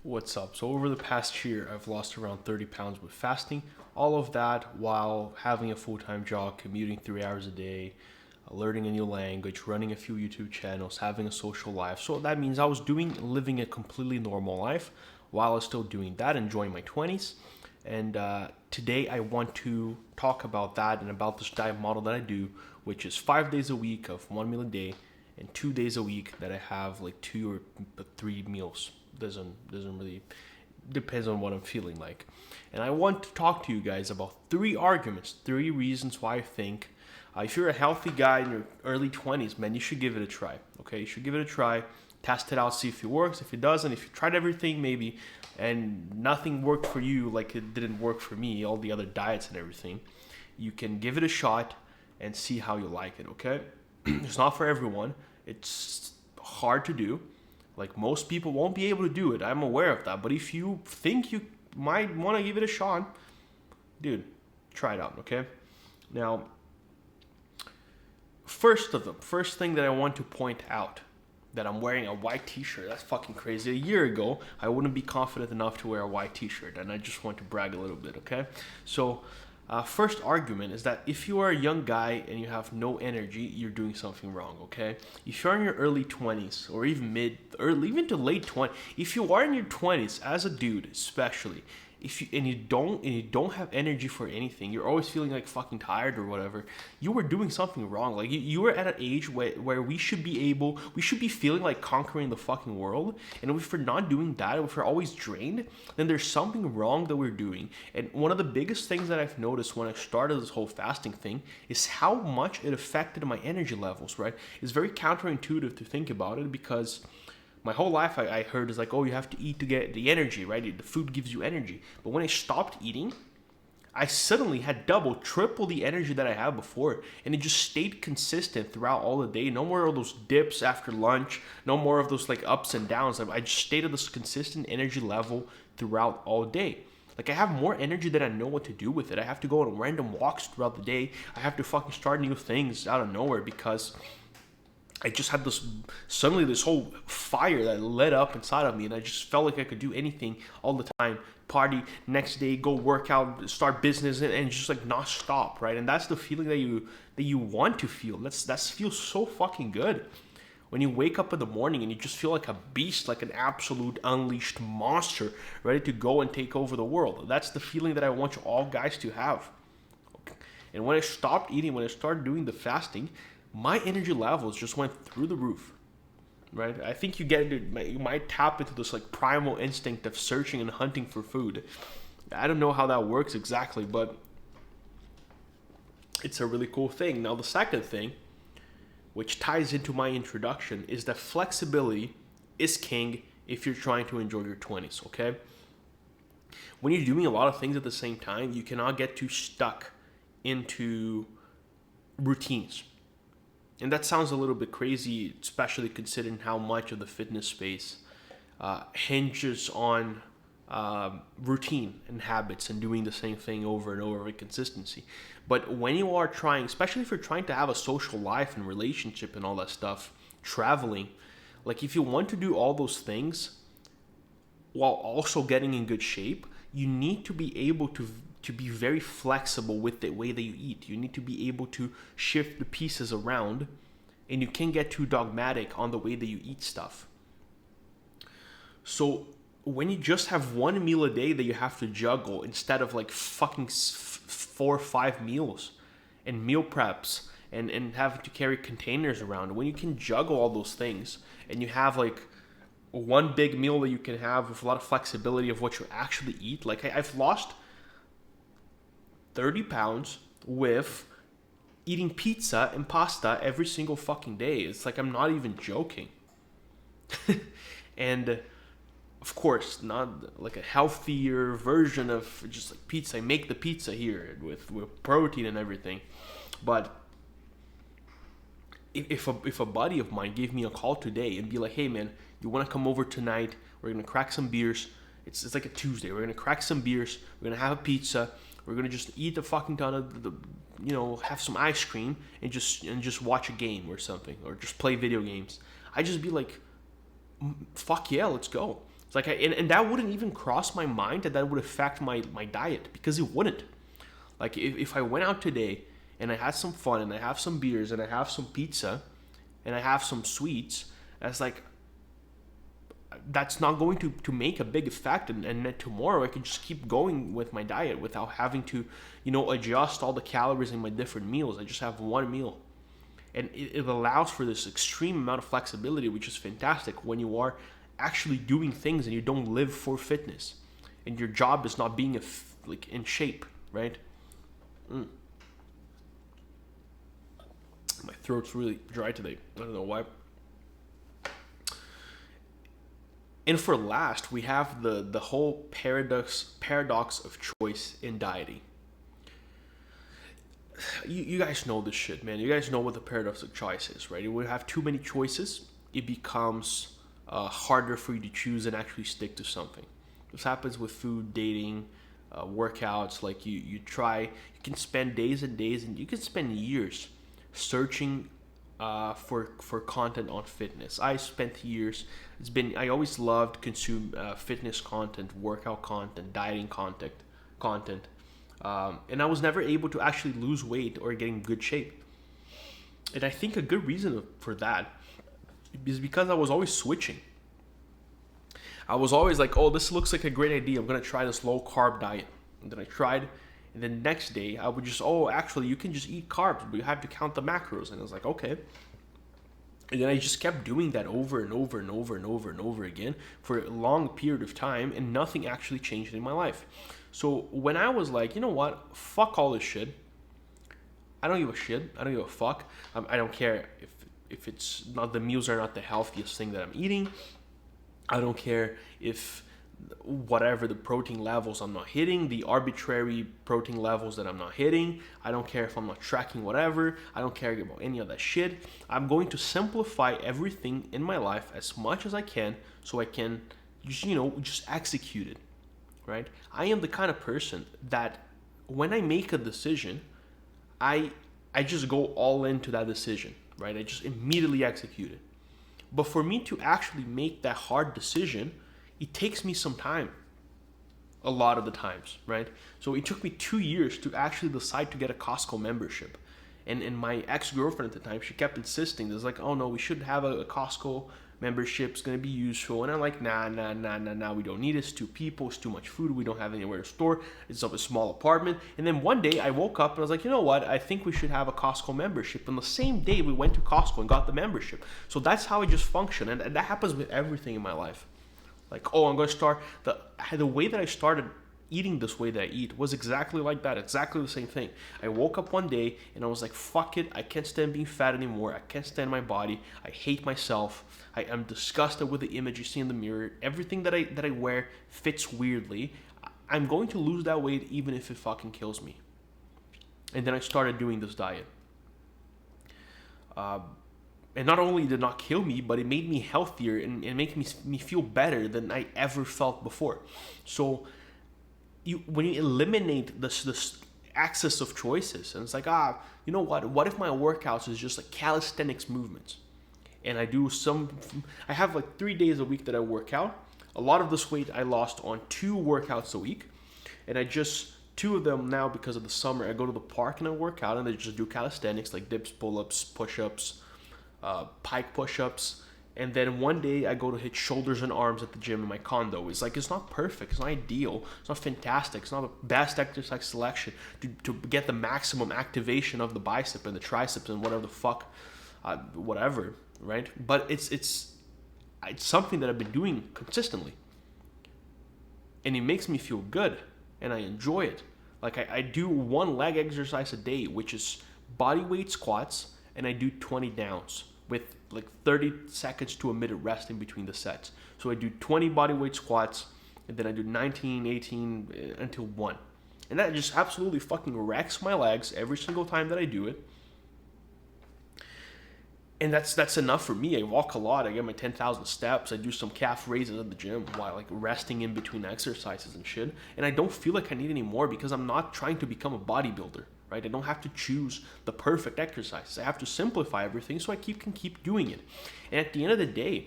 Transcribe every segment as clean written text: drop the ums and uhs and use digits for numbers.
What's up? So over the past year, I've lost around 30 pounds with fasting. All of that while having a full-time job, commuting 3 hours a day, learning a new language, running a few YouTube channels, having a social life. So that means I was living a completely normal life while I was still doing that, enjoying my 20s. And today I want to talk about that and about this diet model that I do, which is 5 days a week of one meal a day and 2 days a week that I have like two or three meals. Doesn't really depends on what I'm feeling like. And I want to talk to you guys about three reasons why I think if you're a healthy guy in your early 20s, man, you should give it a try. Okay, you should give it a try, test it out, see if it works. If it doesn't, if you tried everything maybe and nothing worked for you like it didn't work for me, all the other diets and everything, you can give it a shot and see how you like it. Okay, it's not for everyone. It's hard to do. Like most people won't be able to do it. I'm aware of that. But if you think you might want to give it a shot, dude, try it out, okay? Now, first thing that I want to point out that I'm wearing a white t-shirt. That's fucking crazy. A year ago, I wouldn't be confident enough to wear a white t-shirt, and I just want to brag a little bit, okay? So, first argument is that if you are a young guy and you have no energy, you're doing something wrong, okay? If you're in your early 20s or even to late 20s, if you are in your 20s as a dude, especially, if you don't have energy for anything, you're always feeling like fucking tired or whatever, you were doing something wrong. Like you were at an age where we should be feeling like conquering the fucking world. And if we're not doing that, if we're always drained, then there's something wrong that we're doing. And one of the biggest things that I've noticed when I started this whole fasting thing is how much it affected my energy levels, right? It's very counterintuitive to think about it because my whole life I heard is like, oh, you have to eat to get the energy, right? The food gives you energy. But when I stopped eating, I suddenly had double, triple the energy that I had before. And it just stayed consistent throughout all the day. No more of those dips after lunch. No more of those like ups and downs. I just stayed at this consistent energy level throughout all day. Like I have more energy than I know what to do with it. I have to go on random walks throughout the day. I have to fucking start new things out of nowhere because I just had this whole fire that lit up inside of me, and I just felt like I could do anything all the time. Party, next day, go work out, start business, and just like not stop, right? And that's the feeling that you want to feel. That feels so fucking good. When you wake up in the morning and you just feel like a beast, like an absolute unleashed monster, ready to go and take over the world. That's the feeling that I want you all guys to have. And when I stopped eating, when I started doing the fasting, my energy levels just went through the roof, right? I think you might tap into this like primal instinct of searching and hunting for food. I don't know how that works exactly, but it's a really cool thing. Now, the second thing, which ties into my introduction, is that flexibility is king if you're trying to enjoy your 20s, okay? When you're doing a lot of things at the same time, you cannot get too stuck into routines. And that sounds a little bit crazy, especially considering how much of the fitness space hinges on routine and habits and doing the same thing over and over with consistency. But when you are trying, especially if you're trying to have a social life and relationship and all that stuff, traveling, like if you want to do all those things while also getting in good shape, you need to be able to be very flexible with the way that you eat. You need to be able to shift the pieces around, and you can't get too dogmatic on the way that you eat stuff. So when you just have one meal a day that you have to juggle instead of like fucking 4 or 5 meals and meal preps and having to carry containers around, when you can juggle all those things and you have like one big meal that you can have with a lot of flexibility of what you actually eat. Like I've lost 30 pounds with eating pizza and pasta every single fucking day. It's like I'm not even joking. And of course, not like a healthier version of just like pizza. I make the pizza here with protein and everything. But if a buddy of mine gave me a call today and be like, hey man, you want to come over tonight? We're going to crack some beers. It's like a Tuesday. We're going to crack some beers. We're going to have a pizza. We're gonna just eat a fucking ton of have some ice cream and just watch a game or something, or just play video games. I just be like, fuck yeah, let's go. It's like, and that wouldn't even cross my mind that would affect my diet, because it wouldn't. Like if I went out today and I had some fun and I have some beers and I have some pizza and I have some sweets, that's like, that's not going to make a big effect. And then tomorrow I can just keep going with my diet without having to, adjust all the calories in my different meals. I just have one meal. And it allows for this extreme amount of flexibility, which is fantastic when you are actually doing things and you don't live for fitness. And your job is not being like in shape, right? My throat's really dry today. I don't know why. And for last, we have the whole paradox of choice in dieting. You guys know this shit, man. You guys know what the paradox of choice is, right? When you have too many choices, it becomes harder for you to choose and actually stick to something. This happens with food, dating, workouts. Like you can spend days and days, and you can spend years searching for content on fitness. I spent years. I always loved consume fitness content, workout content, dieting content, and I was never able to actually lose weight or get in good shape. And I think a good reason for that is because I was always switching. I was always like, oh, this looks like a great idea. I'm gonna try this low carb diet. And then I tried, and then next day I would just, oh, actually you can just eat carbs, but you have to count the macros. And I was like, okay. And then I just kept doing that over and over and over and over and over again for a long period of time, and nothing actually changed in my life. So when I was like, you know what, fuck all this shit. I don't give a shit. I don't give a fuck. I don't care if it's not, the meals are not the healthiest thing that I'm eating. I don't care if whatever the protein levels I'm not hitting, the arbitrary protein levels that I'm not hitting. I don't care if I'm not tracking whatever. I don't care about any of that shit. I'm going to simplify everything in my life as much as I can so I can just execute it, right? I am the kind of person that when I make a decision, I just go all into that decision, right? I just immediately execute it. But for me to actually make that hard decision, it takes me some time. A lot of the times, right? So it took me 2 years to actually decide to get a Costco membership. And my ex-girlfriend at the time, she kept insisting, there's like, oh no, we should have a Costco membership, it's gonna be useful. And I'm like, nah, we don't need it. It's 2 people, it's too much food, we don't have anywhere to store, it's of a small apartment. And then one day I woke up and I was like, you know what, I think we should have a Costco membership. And the same day we went to Costco and got the membership. So that's how I just function, and that happens with everything in my life. Like, oh, I'm going to start, the way that I started eating this way that I eat was exactly like that, exactly the same thing. I woke up one day and I was like, fuck it, I can't stand being fat anymore, I can't stand my body, I hate myself, I am disgusted with the image you see in the mirror, everything that I wear fits weirdly, I'm going to lose that weight even if it fucking kills me. And then I started doing this diet. And not only did it not kill me, but it made me healthier and make me feel better than I ever felt before. So when you eliminate this access of choices, and it's like, you know what if my workouts is just like calisthenics movements? And I have like 3 days a week that I work out. A lot of this weight I lost on 2 workouts a week. And 2 of them now, because of the summer, I go to the park and I work out and I just do calisthenics like dips, pull-ups, push-ups, pike push-ups, and then one day I go to hit shoulders and arms at the gym in my condo. It's like, it's not perfect, it's not ideal, it's not fantastic, it's not the best exercise selection to get the maximum activation of the bicep and the triceps and whatever the fuck, whatever, right? But it's something that I've been doing consistently, and it makes me feel good, and I enjoy it. Like I do 1 leg exercise a day, which is body weight squats, and I do 20 downs with like 30 seconds to a minute rest in between the sets. So I do 20 bodyweight squats, and then I do 19, 18 until 1. And that just absolutely fucking wrecks my legs every single time that I do it. And that's enough for me. I walk a lot. I get my 10,000 steps. I do some calf raises at the gym while like resting in between exercises and shit. And I don't feel like I need any more because I'm not trying to become a bodybuilder. Right? I don't have to choose the perfect exercise. I have to simplify everything so I can keep doing it. And at the end of the day,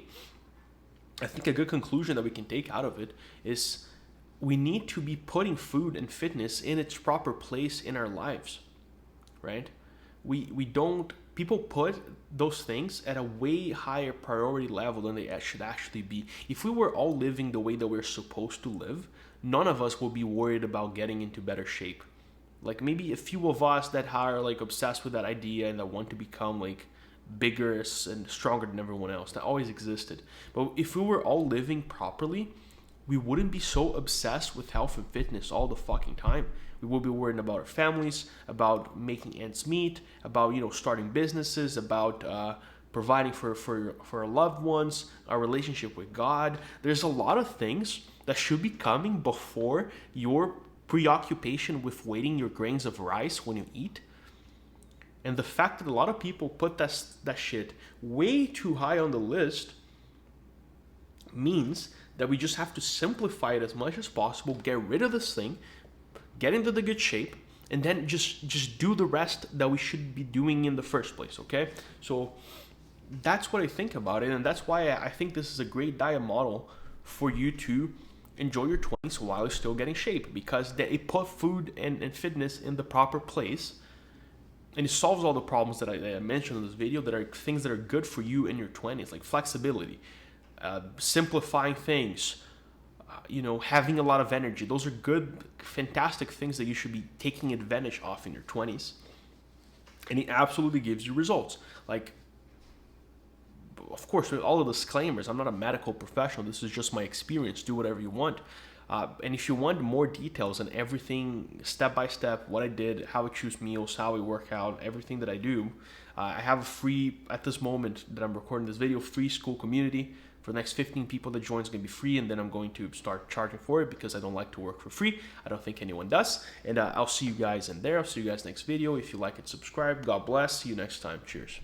I think a good conclusion that we can take out of it is we need to be putting food and fitness in its proper place in our lives, right? We don't, people put those things at a way higher priority level than they should actually be. If we were all living the way that we're supposed to live, none of us will be worried about getting into better shape. Like maybe a few of us that are like obsessed with that idea and that want to become like bigger and stronger than everyone else. That always existed. But if we were all living properly, we wouldn't be so obsessed with health and fitness all the fucking time. We will be worrying about our families, about making ends meet, about, you know, starting businesses, about providing for our loved ones, our relationship with God. There's a lot of things that should be coming before your preoccupation with weighting your grains of rice when you eat. And the fact that a lot of people put that shit way too high on the list means that we just have to simplify it as much as possible, get rid of this thing, get into the good shape, and then just do the rest that we should be doing in the first place, okay? So that's what I think about it, and that's why I think this is a great diet model for you to enjoy your 20s while you're still getting shape, because they put food and fitness in the proper place, and it solves all the problems that I mentioned in this video that are things that are good for you in your 20s, like flexibility, simplifying things, you know, having a lot of energy. Those are good, fantastic things that you should be taking advantage of in your 20s. And it absolutely gives you results. Like, of course, with all the disclaimers, I'm not a medical professional. This is just my experience. Do whatever you want. And if you want more details on everything, step by step, what I did, how I choose meals, how I work out, everything that I do, I have a free, at this moment that I'm recording this video, free school community. For the next 15 people that join is going to be free, and then I'm going to start charging for it because I don't like to work for free. I don't think anyone does. And I'll see you guys in there. I'll see you guys next video. If you like it, subscribe. God bless. See you next time. Cheers.